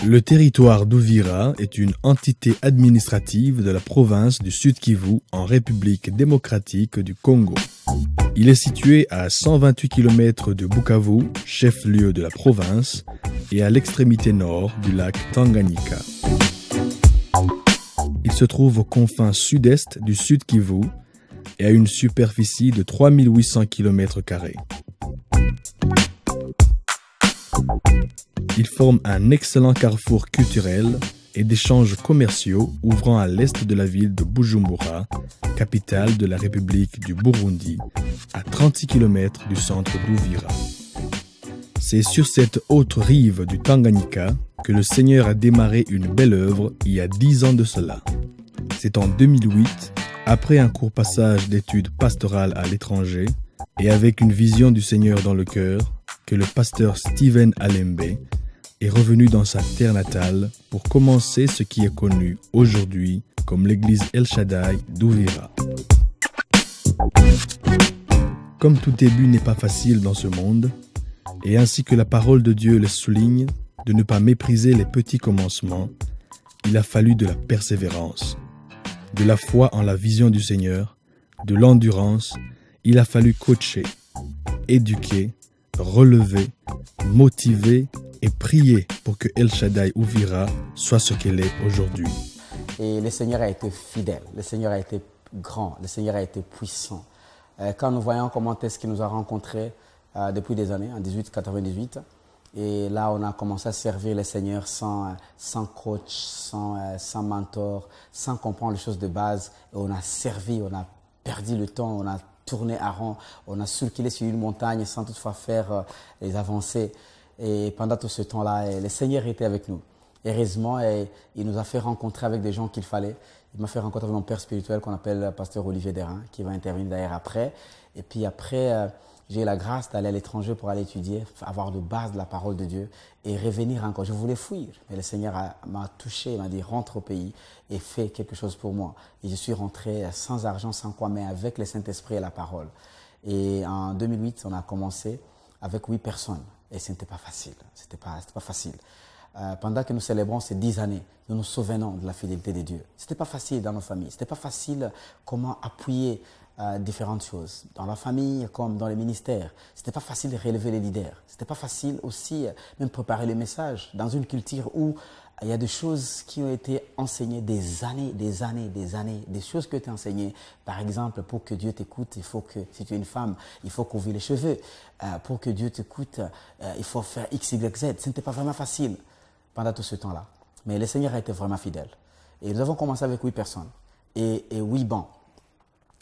Le territoire d'Uvira est une entité administrative de la province du Sud-Kivu en République démocratique du Congo. Il est situé à 128 km de Bukavu, chef-lieu de la province, et à l'extrémité nord du lac Tanganyika. Il se trouve aux confins sud-est du Sud-Kivu et a une superficie de 3800 km². Il forme un excellent carrefour culturel et d'échanges commerciaux ouvrant à l'est de la ville de Bujumbura, capitale de la République du Burundi, à 36 km du centre d'Uvira. C'est sur cette autre rive du Tanganyika que le Seigneur a démarré une belle œuvre il y a 10 ans de cela. C'est en 2008, après un court passage d'études pastorales à l'étranger et avec une vision du Seigneur dans le cœur, que le pasteur Steven Alembe est revenu dans sa terre natale pour commencer ce qui est connu aujourd'hui comme l'église El Shaddai d'Uvira. Comme tout début n'est pas facile dans ce monde, et ainsi que la parole de Dieu le souligne, de ne pas mépriser les petits commencements, il a fallu de la persévérance, de la foi en la vision du Seigneur, de l'endurance, il a fallu coacher, éduquer, relever, motiver et prier pour que El Shaddai Uvira soit ce qu'elle est aujourd'hui. Et le Seigneur a été fidèle, le Seigneur a été grand, le Seigneur a été puissant. Quand nous voyons comment est-ce qu'il nous a rencontrés depuis des années, en 1898, et là on a commencé à servir le Seigneur sans coach, sans mentor, sans comprendre les choses de base. Et on a servi, on a perdu le temps, on a tourné à rond, on a circulé sur une montagne sans toutefois faire les avancées. Et pendant tout ce temps-là, le Seigneur était avec nous. Heureusement, il nous a fait rencontrer avec des gens qu'il fallait. Il m'a fait rencontrer avec mon père spirituel qu'on appelle pasteur Olivier Derain, qui va intervenir d'ailleurs après. Et puis après, j'ai eu la grâce d'aller à l'étranger pour aller étudier, avoir de base de la parole de Dieu et revenir encore. Je voulais fuir, mais le Seigneur m'a touché, il m'a dit rentre au pays et fais quelque chose pour moi. Et je suis rentré sans argent, sans quoi, mais avec le Saint-Esprit et la parole. Et en 2008, on a commencé avec 8 personnes. Et ce n'était pas facile, c'était pas facile. Pendant que nous célébrons ces 10 années, nous nous souvenons de la fidélité de Dieu. Ce n'était pas facile dans nos familles, ce n'était pas facile comment appuyer différentes choses. Dans la famille comme dans les ministères, ce n'était pas facile de relever les leaders. Ce n'était pas facile aussi même préparer les messages dans une culture où il y a des choses qui ont été enseignées des années, des choses qui ont été enseignées. Par exemple, pour que Dieu t'écoute, il faut que, si tu es une femme, il faut couvrir les cheveux. Pour que Dieu t'écoute, il faut faire X, Y, Z. Ce n'était pas vraiment facile pendant tout ce temps-là. Mais le Seigneur a été vraiment fidèle. Et nous avons commencé avec 8 personnes et 8 bancs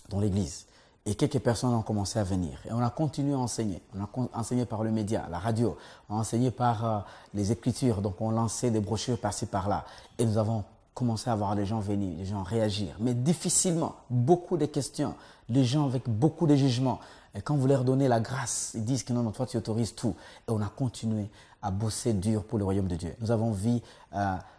dans l'église. Et quelques personnes ont commencé à venir. Et on a continué à enseigner. On a enseigné par le média, la radio. On a enseigné par les écritures. Donc on lançait des brochures par-ci, par-là. Et nous avons commencé à voir les gens venir, les gens réagir. Mais difficilement, beaucoup de questions. Les gens avec beaucoup de jugements. Et quand vous leur donnez la grâce, ils disent que non, toi tu autorises tout. Et on a continué à bosser dur pour le royaume de Dieu. Nous avons vu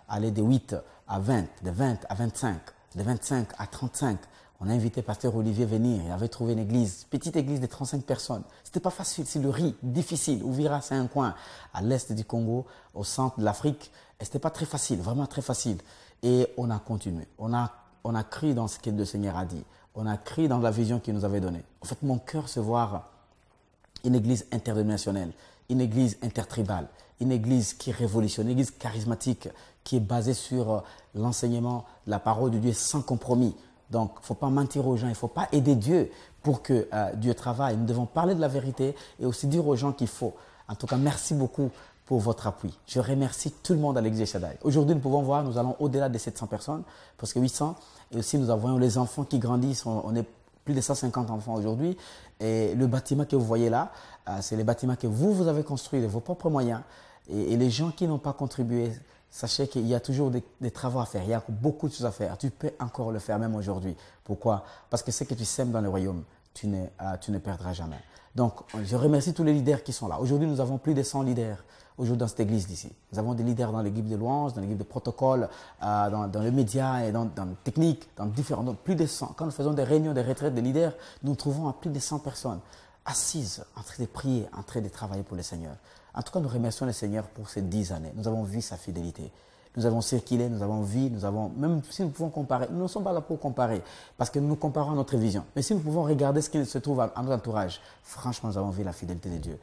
aller de 8 à 20, de 20 à 25, de 25 à 35. On a invité pasteur Olivier venir. Il avait trouvé une église, petite église de 35 personnes. C'était pas facile, c'est le riz, difficile. Ouvira, c'est un coin à l'est du Congo, au centre de l'Afrique. Et c'était pas très facile, vraiment très facile. Et on a continué. On a cru dans ce que le Seigneur a dit. On a cru dans la vision qu'il nous avait donnée. En fait, mon cœur se voit une église interdénominationnelle, une église intertribale, une église qui révolutionne, une église charismatique, qui est basée sur l'enseignement de la parole de Dieu sans compromis. Donc, il ne faut pas mentir aux gens, il ne faut pas aider Dieu pour que Dieu travaille. Nous devons parler de la vérité et aussi dire aux gens qu'il faut. En tout cas, merci beaucoup pour votre appui. Je remercie tout le monde à l'église Shaddai. Aujourd'hui, nous pouvons voir, nous allons au-delà des 700 personnes, parce que 800. Et aussi, nous avons les enfants qui grandissent. On est plus de 150 enfants aujourd'hui. Et le bâtiment que vous voyez là, c'est le bâtiment que vous avez construit de vos propres moyens. Et les gens qui n'ont pas contribué, sachez qu'il y a toujours des travaux à faire, il y a beaucoup de choses à faire. Tu peux encore le faire même aujourd'hui. Pourquoi? Parce que ce que tu sèmes dans le royaume, tu ne perdras jamais. Donc, je remercie tous les leaders qui sont là. Aujourd'hui, nous avons plus de 100 leaders aujourd'hui dans cette église d'ici. Nous avons des leaders dans l'équipe de louange, dans l'équipe de protocole, dans les médias et dans la technique, dans différents, donc plus de 100. Quand nous faisons des réunions, des retraites de leaders, nous nous trouvons à plus de 100 personnes assises, en train de prier, en train de travailler pour le Seigneur. En tout cas, nous remercions le Seigneur pour ces 10 années. Nous avons vu sa fidélité. Nous avons circulé, nous avons vu, même si nous pouvons comparer, nous ne sommes pas là pour comparer, parce que nous comparons notre vision. Mais si nous pouvons regarder ce qui se trouve à notre entourage, franchement, nous avons vu la fidélité de Dieu.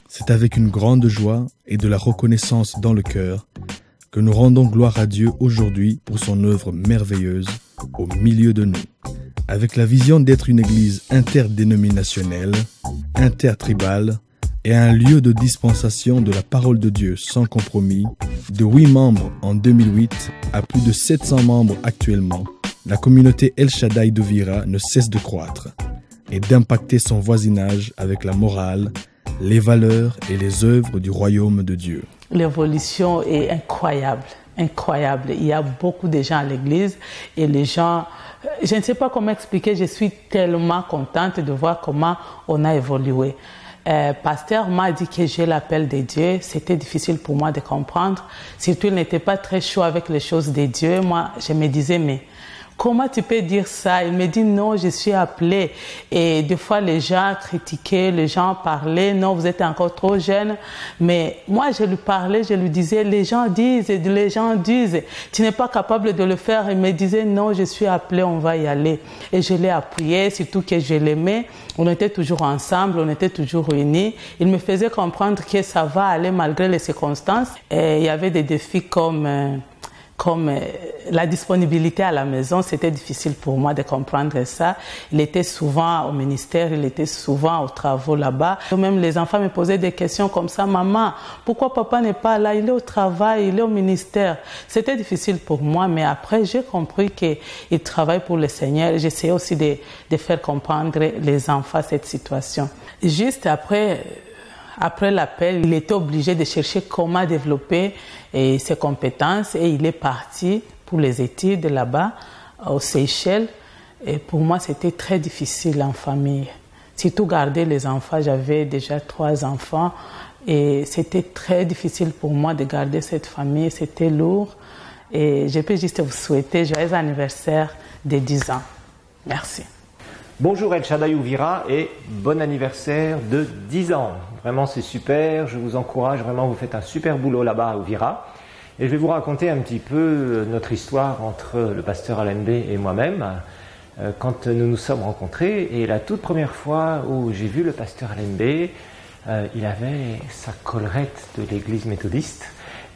C'est avec une grande joie et de la reconnaissance dans le cœur que nous rendons gloire à Dieu aujourd'hui pour son œuvre merveilleuse au milieu de nous. Avec la vision d'être une église interdénominationnelle, intertribale, et un lieu de dispensation de la parole de Dieu sans compromis, de 8 membres en 2008 à plus de 700 membres actuellement, la communauté El Shaddai d'Uvira ne cesse de croître et d'impacter son voisinage avec la morale, les valeurs et les œuvres du royaume de Dieu. L'évolution est incroyable, incroyable. Il y a beaucoup de gens à l'église et les gens, je ne sais pas comment expliquer, je suis tellement contente de voir comment on a évolué. Pasteur m'a dit que j'ai l'appel de Dieu. C'était difficile pour moi de comprendre. Surtout, il n'était pas très chaud avec les choses de Dieu. Moi, je me disais, mais comment tu peux dire ça? Il me dit, non, je suis appelé. Et des fois, les gens critiquaient, les gens parlaient, non, vous êtes encore trop jeune. Mais moi, je lui parlais, je lui disais, les gens disent, tu n'es pas capable de le faire. Il me disait, non, je suis appelé, on va y aller. Et je l'ai appuyé, surtout que je l'aimais. On était toujours ensemble, on était toujours réunis. Il me faisait comprendre que ça va aller malgré les circonstances. Et il y avait des défis comme la disponibilité à la maison, c'était difficile pour moi de comprendre ça. Il était souvent au ministère, il était souvent aux travaux là-bas. Même les enfants me posaient des questions comme ça. Maman, pourquoi papa n'est pas là? Il est au travail, il est au ministère. C'était difficile pour moi, mais après, j'ai compris qu'il travaille pour le Seigneur. J'essayais aussi de faire comprendre les enfants cette situation. Juste après l'appel, il était obligé de chercher comment développer ses compétences et il est parti pour les études là-bas, aux Seychelles. Et pour moi, c'était très difficile en famille. Surtout garder les enfants, j'avais déjà 3 enfants et c'était très difficile pour moi de garder cette famille, c'était lourd. Et je peux juste vous souhaiter joyeux anniversaire de 10 ans. Merci. Bonjour El Shaddai Uvira et bon anniversaire de 10 ans. Vraiment c'est super, je vous encourage, vraiment vous faites un super boulot là-bas à Uvira. Et je vais vous raconter un petit peu notre histoire entre le pasteur Alain B et moi-même quand nous nous sommes rencontrés. Et la toute première fois où j'ai vu le pasteur Alain B, il avait sa collerette de l'église méthodiste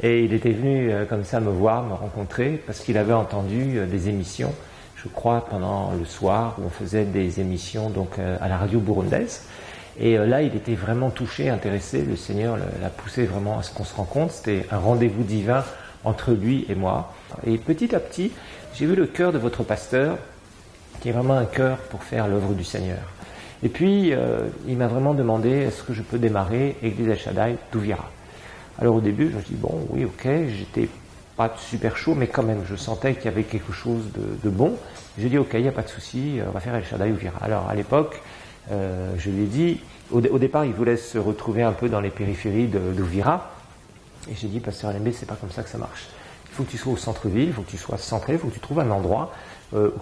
et il était venu comme ça me voir, me rencontrer parce qu'il avait entendu des émissions, je crois pendant le soir où on faisait des émissions donc à la radio burundaise. Et là, il était vraiment touché, intéressé. Le Seigneur l'a poussé vraiment à ce qu'on se rencontre. C'était un rendez-vous divin entre lui et moi. Et petit à petit, j'ai vu le cœur de votre pasteur, qui est vraiment un cœur pour faire l'œuvre du Seigneur. Et puis, il m'a vraiment demandé, est-ce que je peux démarrer Église El Shaddai d'Uvira? Alors au début, je me suis dit, bon, oui, ok, j'étais pas super chaud, mais quand même, je sentais qu'il y avait quelque chose de bon. J'ai dit, ok, il n'y a pas de souci, on va faire El Shaddai Uvira. Alors à l'époque, je lui ai dit, au départ, il voulait se retrouver un peu dans les périphéries d'Uvira. Et j'ai dit, pasteur Alembe, c'est pas comme ça que ça marche. Il faut que tu sois au centre-ville, il faut que tu sois centré, il faut que tu trouves un endroit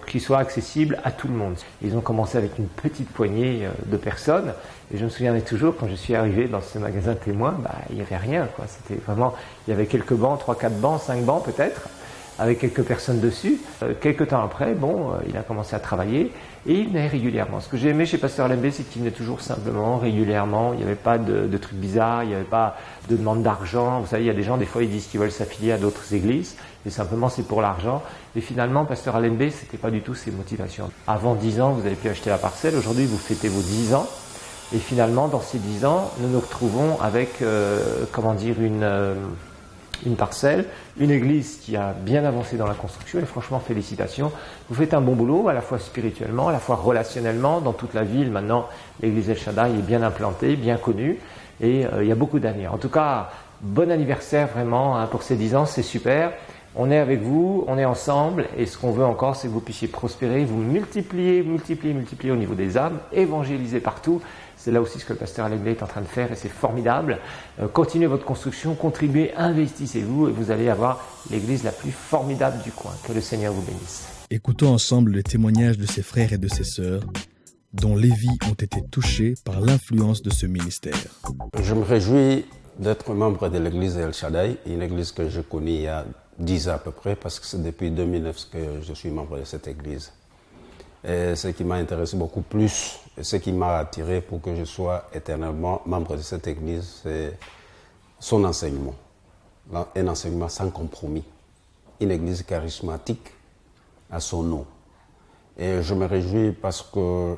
qui soit accessible à tout le monde. Ils ont commencé avec une petite poignée de personnes. Et je me souviendrai toujours, quand je suis arrivé dans ce magasin témoin, il n'y avait rien, quoi. C'était vraiment, il y avait quelques bancs, 3-4 bancs, 5 bancs peut-être, avec quelques personnes dessus. Quelques temps après, il a commencé à travailler et il venait régulièrement. Ce que j'ai aimé chez Pasteur Alembe, c'est qu'il venait toujours simplement, régulièrement. Il n'y avait pas de trucs bizarres, il n'y avait pas de demande d'argent. Vous savez, il y a des gens, des fois, ils disent qu'ils veulent s'affilier à d'autres églises et simplement c'est pour l'argent. Et finalement, Pasteur Alembe, c'était pas du tout ses motivations. Avant 10 ans, vous avez pu acheter la parcelle. Aujourd'hui, vous fêtez vos 10 ans. Et finalement, dans ces 10 ans, nous nous retrouvons avec, une parcelle, une église qui a bien avancé dans la construction, et franchement, félicitations. Vous faites un bon boulot, à la fois spirituellement, à la fois relationnellement. Dans toute la ville, maintenant, l'église El Shaddai est bien implantée, bien connue, et il y a beaucoup d'avenir. En tout cas, bon anniversaire vraiment pour ces 10 ans, c'est super. On est avec vous, on est ensemble, et ce qu'on veut encore, c'est que vous puissiez prospérer, vous multiplier au niveau des âmes, évangéliser partout. C'est là aussi ce que le pasteur Alain Blais est en train de faire, et c'est formidable. Continuez votre construction, contribuez, investissez-vous, et vous allez avoir l'église la plus formidable du coin. Que le Seigneur vous bénisse. Écoutons ensemble les témoignages de ses frères et de ses sœurs, dont les vies ont été touchées par l'influence de ce ministère. Je me réjouis d'être membre de l'église El Shaddai, une église que je connais il y a 10 ans à peu près, parce que c'est depuis 2009 que je suis membre de cette église. Et ce qui m'a intéressé beaucoup plus, et ce qui m'a attiré pour que je sois éternellement membre de cette église, c'est son enseignement. Un enseignement sans compromis. Une église charismatique à son nom. Et je me réjouis parce que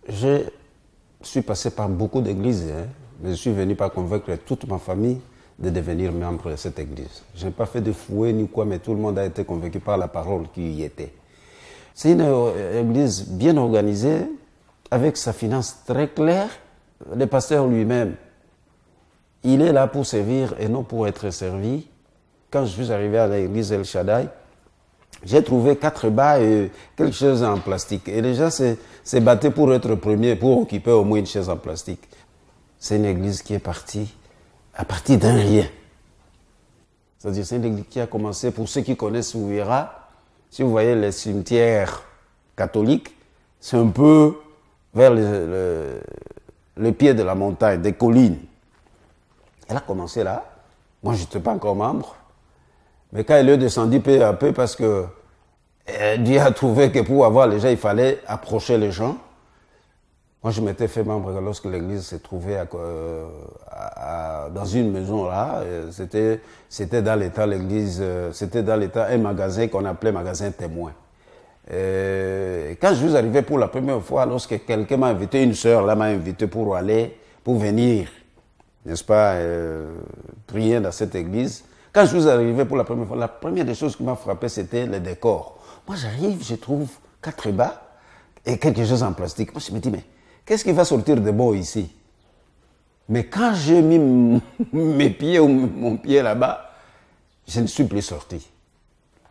je suis passé par beaucoup d'églises, mais je suis venu par convaincre toute ma famille de devenir membre de cette église. Je n'ai pas fait de fouet ni quoi, mais tout le monde a été convaincu par la parole qui y était. C'est une église bien organisée, avec sa finance très claire. Le pasteur lui-même, il est là pour servir et non pour être servi. Quand je suis arrivé à l'église El Shaddai, j'ai trouvé 4 bas et quelque chose en plastique. Et les gens se battaient pour être premier, pour occuper au moins une chaise en plastique. C'est une église qui est partie à partir d'un rien. C'est-à-dire, c'est une église qui a commencé, pour ceux qui connaissent Ouira, si vous voyez les cimetières catholiques, c'est un peu vers le pied de la montagne, des collines. Elle a commencé là. Moi, je n'étais pas encore membre. Mais quand elle est descendue peu à peu, parce que Dieu a trouvé que pour avoir les gens, il fallait approcher les gens. Moi, je m'étais fait membre lorsque l'église s'est trouvée dans une maison là. C'était dans l'état, l'église, c'était dans l'état un magasin qu'on appelait magasin témoin. Quand je suis arrivé pour la première fois, lorsque quelqu'un m'a invité, une sœur là m'a invité pour venir, n'est-ce pas, prier dans cette église. Quand je suis arrivé pour la première fois, la première des choses qui m'a frappé, c'était le décor. Moi, j'arrive, je trouve 4 bas et quelque chose en plastique. Moi, je me dis, mais qu'est-ce qui va sortir de beau ici? Mais quand j'ai mis mes pieds ou mon pied là-bas, je ne suis plus sorti.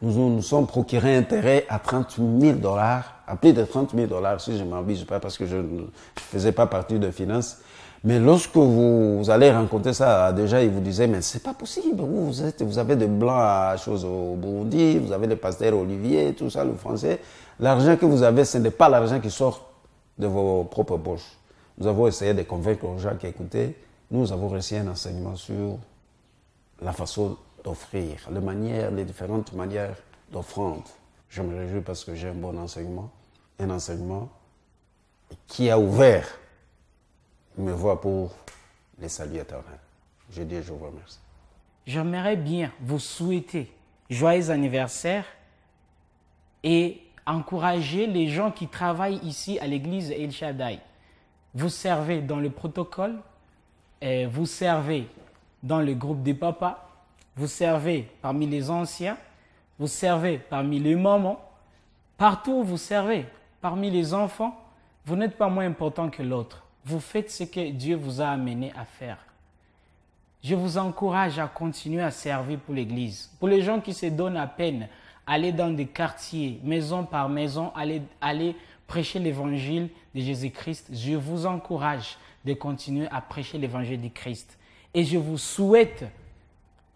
Nous nous sommes procuré un terrain à $30 000, à plus de $30 000, si je ne m'abuse pas, parce que je ne faisais pas partie de finances. Mais lorsque vous allez rencontrer ça, déjà, ils vous disaient, mais c'est pas possible, vous avez de blancs à choses au Burundi, vous avez le pasteur Olivier, tout ça, le français. L'argent que vous avez, ce n'est pas l'argent qui sort de vos propres poches. Nous avons essayé de convaincre les gens qui écoutaient. Nous avons reçu un enseignement sur la façon d'offrir, les différentes manières d'offrande. Je me réjouis parce que j'ai un bon enseignement, un enseignement qui a ouvert mes voies pour les saluts éternels. Je dis, je vous remercie. J'aimerais bien vous souhaiter joyeux anniversaire et encourager les gens qui travaillent ici à l'église El Shaddai. Vous servez dans le protocole, vous servez dans le groupe des papas, vous servez parmi les anciens, vous servez parmi les mamans, partout où vous servez, parmi les enfants, vous n'êtes pas moins important que l'autre. Vous faites ce que Dieu vous a amené à faire. Je vous encourage à continuer à servir pour l'église. Pour les gens qui se donnent à peine, aller dans des quartiers, maison par maison, aller prêcher l'évangile de Jésus-Christ. Je vous encourage de continuer à prêcher l'évangile de Christ. Et je vous souhaite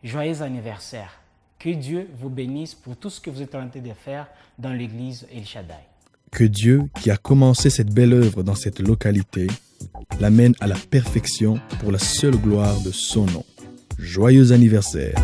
joyeux anniversaire. Que Dieu vous bénisse pour tout ce que vous êtes en train de faire dans l'église El Shaddai. Que Dieu, qui a commencé cette belle œuvre dans cette localité, l'amène à la perfection pour la seule gloire de son nom. Joyeux anniversaire!